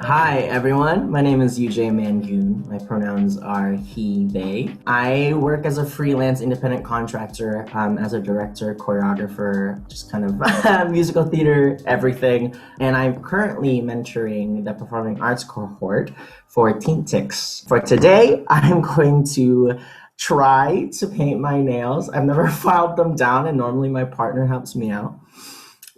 Hi everyone, my name is UJ Mangune. My pronouns are he, they. I work as a freelance independent contractor, as a director, choreographer, just kind of musical theater, everything. And I'm currently mentoring the performing arts cohort for TeenTix. For today, I'm going to try to paint my nails. I've never filed them down, and normally my partner helps me out.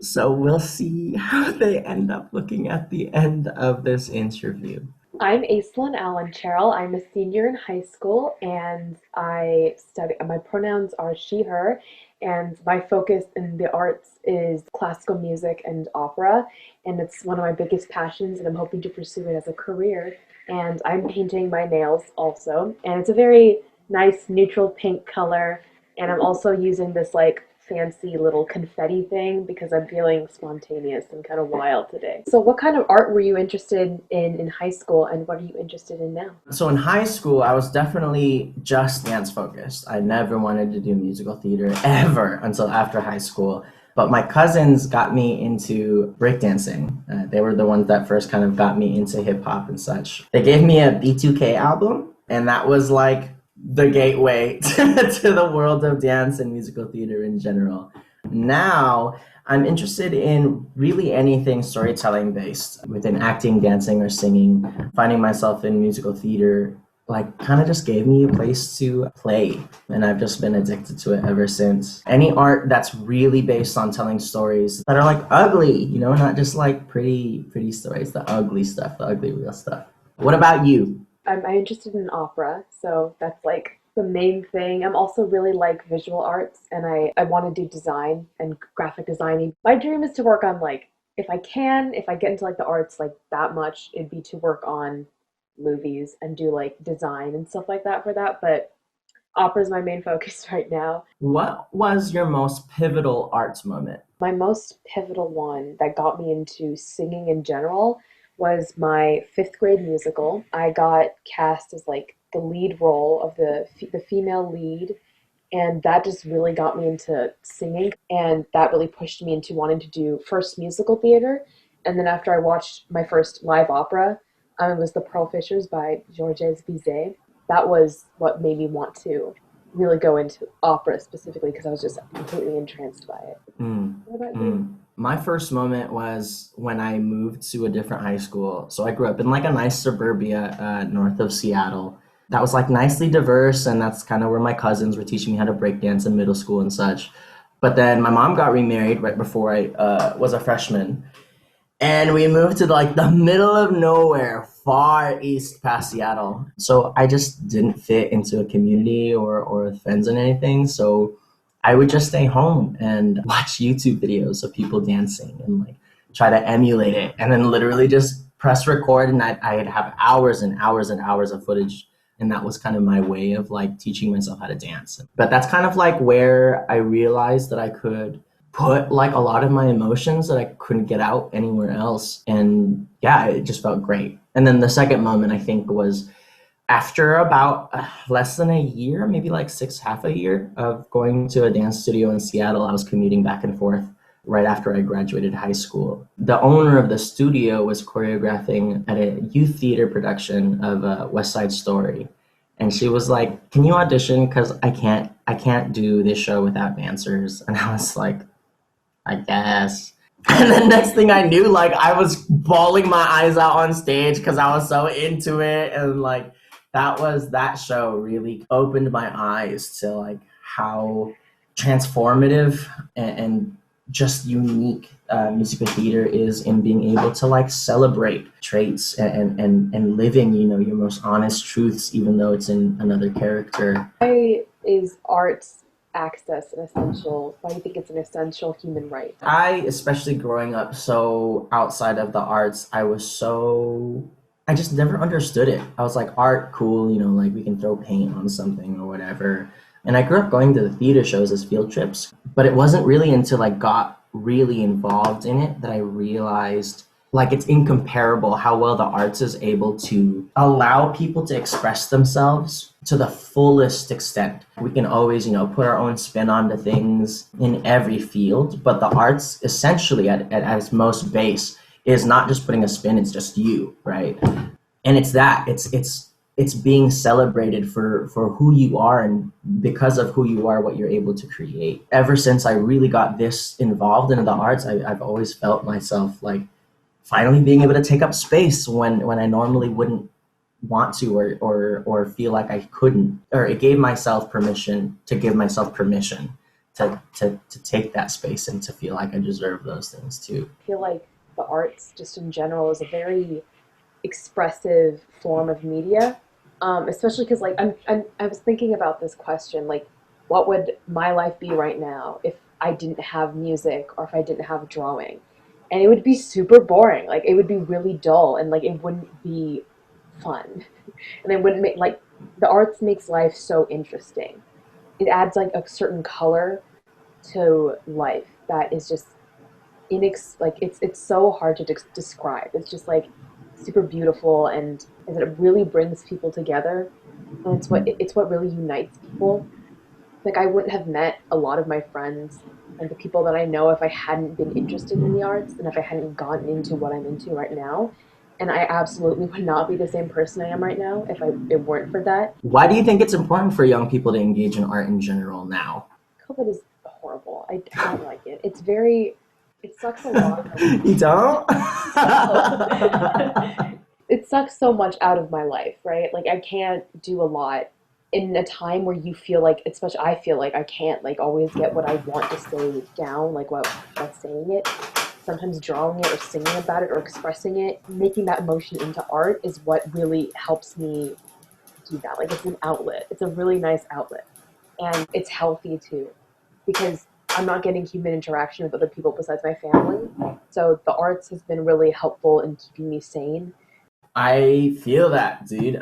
So we'll see how they end up looking at the end of this interview. I'm Aislin Alancheril. I'm a senior in high school and I study, my pronouns are she, her, and my focus in the arts is classical music and opera. And it's one of my biggest passions, and I'm hoping to pursue it as a career. And I'm painting my nails also. And it's a very nice neutral pink color. And I'm also using this like fancy little confetti thing because I'm feeling spontaneous and kind of wild today. So, what kind of art were you interested in high school, and what are you interested in now? So in high school, I was definitely just dance focused. I never wanted to do musical theater ever until after high school. But my cousins got me into breakdancing. They were the ones that first kind of got me into hip hop and such. They gave me a B2K album, and that was like the gateway to the world of dance and musical theater in general. Now, I'm interested in really anything storytelling based within acting, dancing, or singing. Finding myself in musical theater like kind of just gave me a place to play, and I've just been addicted to it ever since. Any art that's really based on telling stories that are like ugly, not just like pretty stories, the ugly stuff, the ugly real stuff. What about you? I'm interested in opera, so that's like the main thing. I'm also really like visual arts, and I want to do design and graphic designing. My dream is to work on like, if I get into like the arts like that much, it'd be to work on movies and do like design and stuff like that for that. But opera is my main focus right now. What was your most pivotal arts moment? My most pivotal one that got me into singing in general was my fifth grade musical. I got cast as like the lead role of the female lead, and that just really got me into singing, and that really pushed me into wanting to do first musical theater. And then after I watched my first live opera, it was The Pearl Fishers by Georges Bizet. That was what made me want to really go into opera specifically because I was just completely entranced by it. Mm, What about you? mm. My first moment was when I moved to a different high school. So I grew up in like a nice suburbia north of Seattle. That was like nicely diverse, and that's kind of where my cousins were teaching me how to break dance in middle school and such. But then my mom got remarried right before I was a freshman, and we moved to like the middle of nowhere, far east past Seattle. So I just didn't fit into a community or with friends and anything. So I would just stay home and watch YouTube videos of people dancing and like try to emulate it, and then literally just press record, and I'd have hours and hours and hours of footage. And that was kind of my way of like teaching myself how to dance. But that's kind of like where I realized that I could put like a lot of my emotions that I couldn't get out anywhere else. And yeah, it just felt great. And then the second moment I think was after about less than a year, maybe like half a year of going to a dance studio in Seattle. I was commuting back and forth right after I graduated high school. The owner of the studio was choreographing at a youth theater production of West Side Story. And she was like, "Can you audition? Because I can't do this show without dancers." And I was like, "I guess." And then next thing I knew, like I was bawling my eyes out on stage because I was so into it, and like that show really opened my eyes to like how transformative and just unique musical theater is in being able to like celebrate traits and living, your most honest truths, even though it's in another character. Why is arts access an essential? Why do you think it's an essential human right? I, especially growing up so outside of the arts, I just never understood it. I was like, art, cool, like we can throw paint on something or whatever. And I grew up going to the theater shows as field trips, but it wasn't really until I got really involved in it that I realized like it's incomparable how well the arts is able to allow people to express themselves to the fullest extent. We can always, put our own spin onto things in every field, but the arts essentially at its most base is not just putting a spin, it's just you, right? And it's being celebrated for who you are, and because of who you are, what you're able to create. Ever since I really got this involved in the arts, I've always felt myself like finally being able to take up space when I normally wouldn't want to, or feel like I couldn't, or it gave myself permission to give myself permission to take that space and to feel like I deserve those things too. I feel like the arts, just in general, is a very expressive form of media, especially because like I was thinking about this question, like what would my life be right now if I didn't have music or if I didn't have drawing? And it would be super boring. Like it would be really dull and like it wouldn't be fun. And it wouldn't make like the arts makes life so interesting. It adds like a certain color to life that is just like it's so hard to describe. It's just like super beautiful, and it really brings people together, and it's what really unites people. Like I wouldn't have met a lot of my friends and the people that I know if I hadn't been interested in the arts and if I hadn't gotten into what I'm into right now. And I absolutely would not be the same person I am right now if it weren't for that. Why do you think it's important for young people to engage in art in general now? COVID is horrible. I don't like it. It sucks a lot. You don't? It sucks so much out of my life, right? Like I can't do a lot in a time where you feel like, especially I feel like I can't like always get what I want to say down, like without saying it. Sometimes drawing it or singing about it or expressing it, making that emotion into art is what really helps me do that. Like it's an outlet. It's a really nice outlet. And it's healthy too, because I'm not getting human interaction with other people besides my family. So the arts has been really helpful in keeping me sane. I feel that, dude.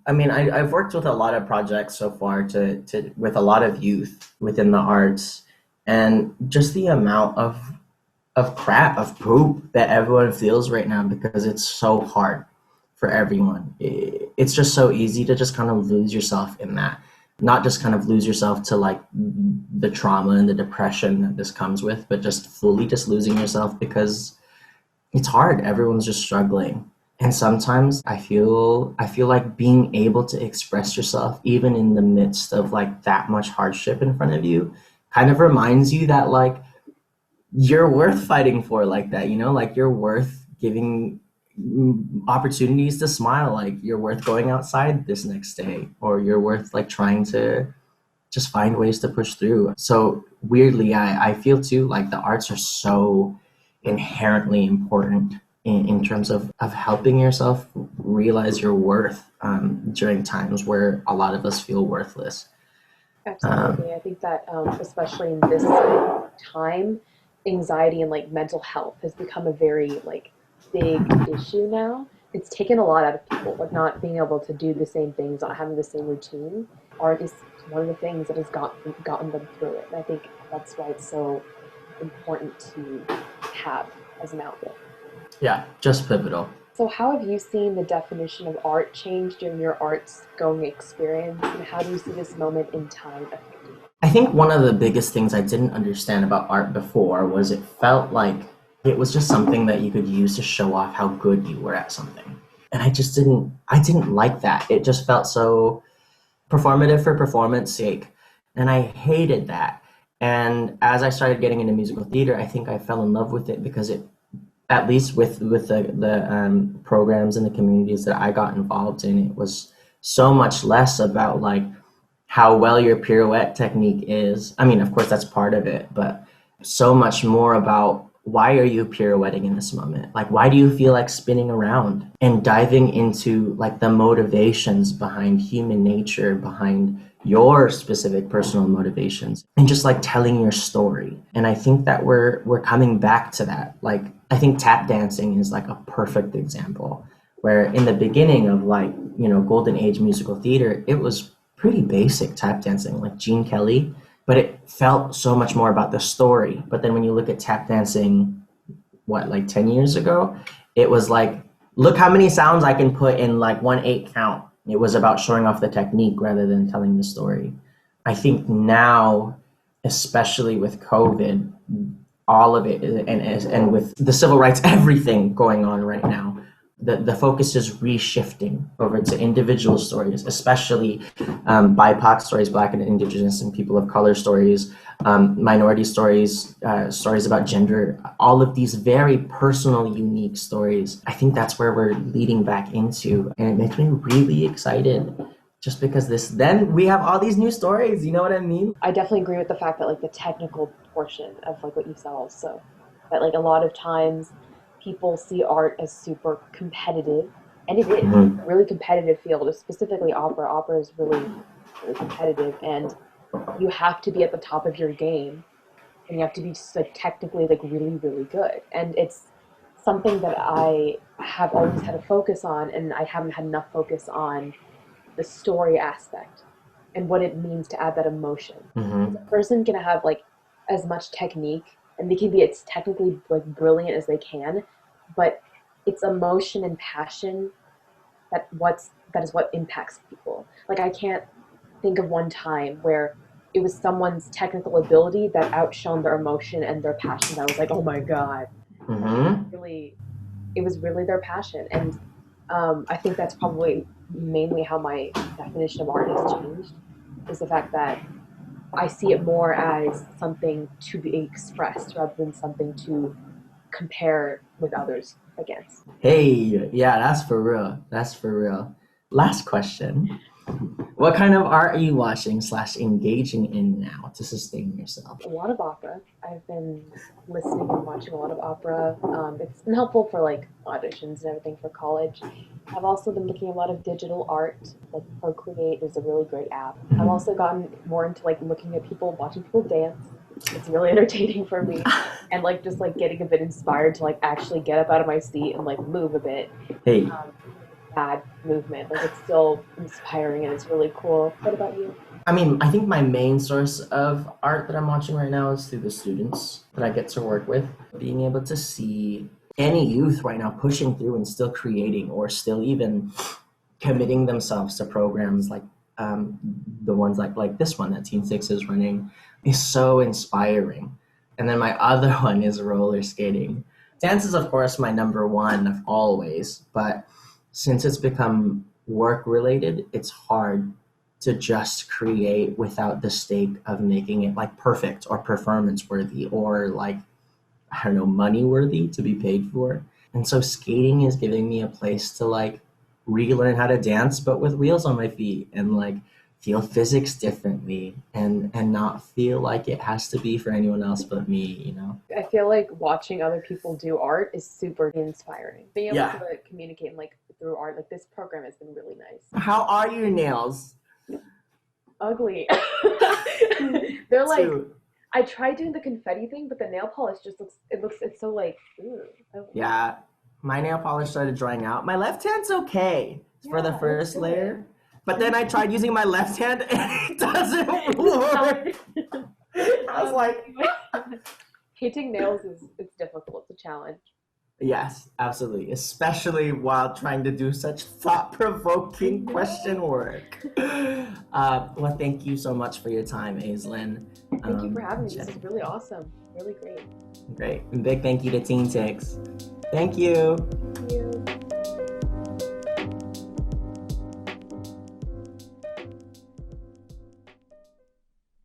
I mean, I've worked with a lot of projects so far with a lot of youth within the arts, and just the amount of crap, of poop that everyone feels right now because it's so hard for everyone. It's just so easy to just kind of lose yourself in that. Not just kind of lose yourself to like the trauma and the depression that this comes with, but just fully just losing yourself because it's hard. Everyone's just struggling. And sometimes I feel like being able to express yourself even in the midst of like that much hardship in front of you kind of reminds you that like you're worth fighting for, like that, like you're worth giving opportunities to smile, like you're worth going outside this next day, or you're worth like trying to just find ways to push through. So weirdly, I feel too like the arts are so inherently important in terms of helping yourself realize your worth during times where a lot of us feel worthless. Absolutely. I think that especially in this time, anxiety and like mental health has become a very like big issue now. It's taken a lot out of people, like not being able to do the same things, not having the same routine. Art is one of the things that has gotten them through it. And I think that's why it's so important to have as an outlet. Yeah, just pivotal. So, how have you seen the definition of art change during your arts going experience, and how do you see this moment in time affecting you? I think one of the biggest things I didn't understand about art before was it felt like it was just something that you could use to show off how good you were at something. And I didn't like that. It just felt so performative for performance sake. And I hated that. And as I started getting into musical theater, I think I fell in love with it because it, at least with the programs and the communities that I got involved in, it was so much less about like how well your pirouette technique is. I mean, of course, that's part of it, but so much more about why are you pirouetting in this moment? Like, why do you feel like spinning around, and diving into like the motivations behind human nature, behind your specific personal motivations, and just like telling your story. And I think that we're coming back to that. Like, I think tap dancing is like a perfect example where in the beginning of like, golden age musical theater, it was pretty basic tap dancing, like Gene Kelly, but it felt so much more about the story. But then when you look at tap dancing, what, like 10 years ago, it was like, look how many sounds I can put in like 1/8 count. It was about showing off the technique rather than telling the story. I think now, especially with COVID, all of it, and with the civil rights, everything going on right now, the focus is reshifting over to individual stories, especially BIPOC stories, Black and Indigenous and people of color stories, minority stories, stories about gender, all of these very personal, unique stories. I think that's where we're leading back into, and it makes me really excited. Just because then we have all these new stories, you know what I mean? I definitely agree with the fact that like the technical portion of like what you said also, that like a lot of times people see art as super competitive, and it is Mhm. a really competitive field, specifically opera. Opera is really, really competitive, and you have to be at the top of your game, and you have to be just like technically like really, really good. And it's something that I have always had a focus on, and I haven't had enough focus on the story aspect and what it means to add that emotion. Because Mhm. a person can have like as much technique and they can be as technically like brilliant as they can, but it's emotion and passion that is what impacts people. Like I can't think of one time where it was someone's technical ability that outshone their emotion and their passion. That was like, oh my god, Mhm. really, it was really their passion. And I think that's probably mainly how my definition of art has changed, is the fact that I see it more as something to be expressed rather than something to compare with others against. Hey, yeah, that's for real. That's for real. Last question. What kind of art are you watching slash engaging in now to sustain yourself? A lot of opera. I've been listening and watching a lot of opera. It's been helpful for like auditions and everything for college. I've also been looking at a lot of digital art, like Procreate is a really great app. I've Mhm. also gotten more into like looking at people, watching people dance. It's really entertaining for me, and like just like getting a bit inspired to like actually get up out of my seat and like move a bit. Hey, Even if it's bad movement, like it's still inspiring and it's really cool. What about you? I mean, I think my main source of art that I'm watching right now is through the students that I get to work with. Being able to see any youth right now pushing through and still creating or still even committing themselves to programs like the ones like this one that Teen Six is running is so inspiring. And then my other one is roller skating. Dance is of course my number one of always, but since it's become work related, it's hard to just create without the stake of making it like perfect or performance worthy or like I don't know, money worthy to be paid for. And so skating is giving me a place to like relearn how to dance, but with wheels on my feet and like feel physics differently and not feel like it has to be for anyone else but me, you know? I feel like watching other people do art is super inspiring. Being able to Yeah. like, communicate like through art, like this program has been really nice. How are your nails? Ugly. They're like, Too. I tried doing the confetti thing, but the nail polish just it's so like, ooh, Yeah. My nail polish started drying out. My left hand's okay for the yeah, it looks first good. layer. But then I tried using my left hand and it doesn't It's not, work. it's I was not like, making my painting nails is it's difficult. It's a challenge. yes, absolutely. Especially while trying to do such I thought-provoking question know. work. Well, thank you so much for your time, Aislin. Thank you for having me. This is Chatting. really awesome. Really great. Great. And big thank you to TeenTix. Thank you.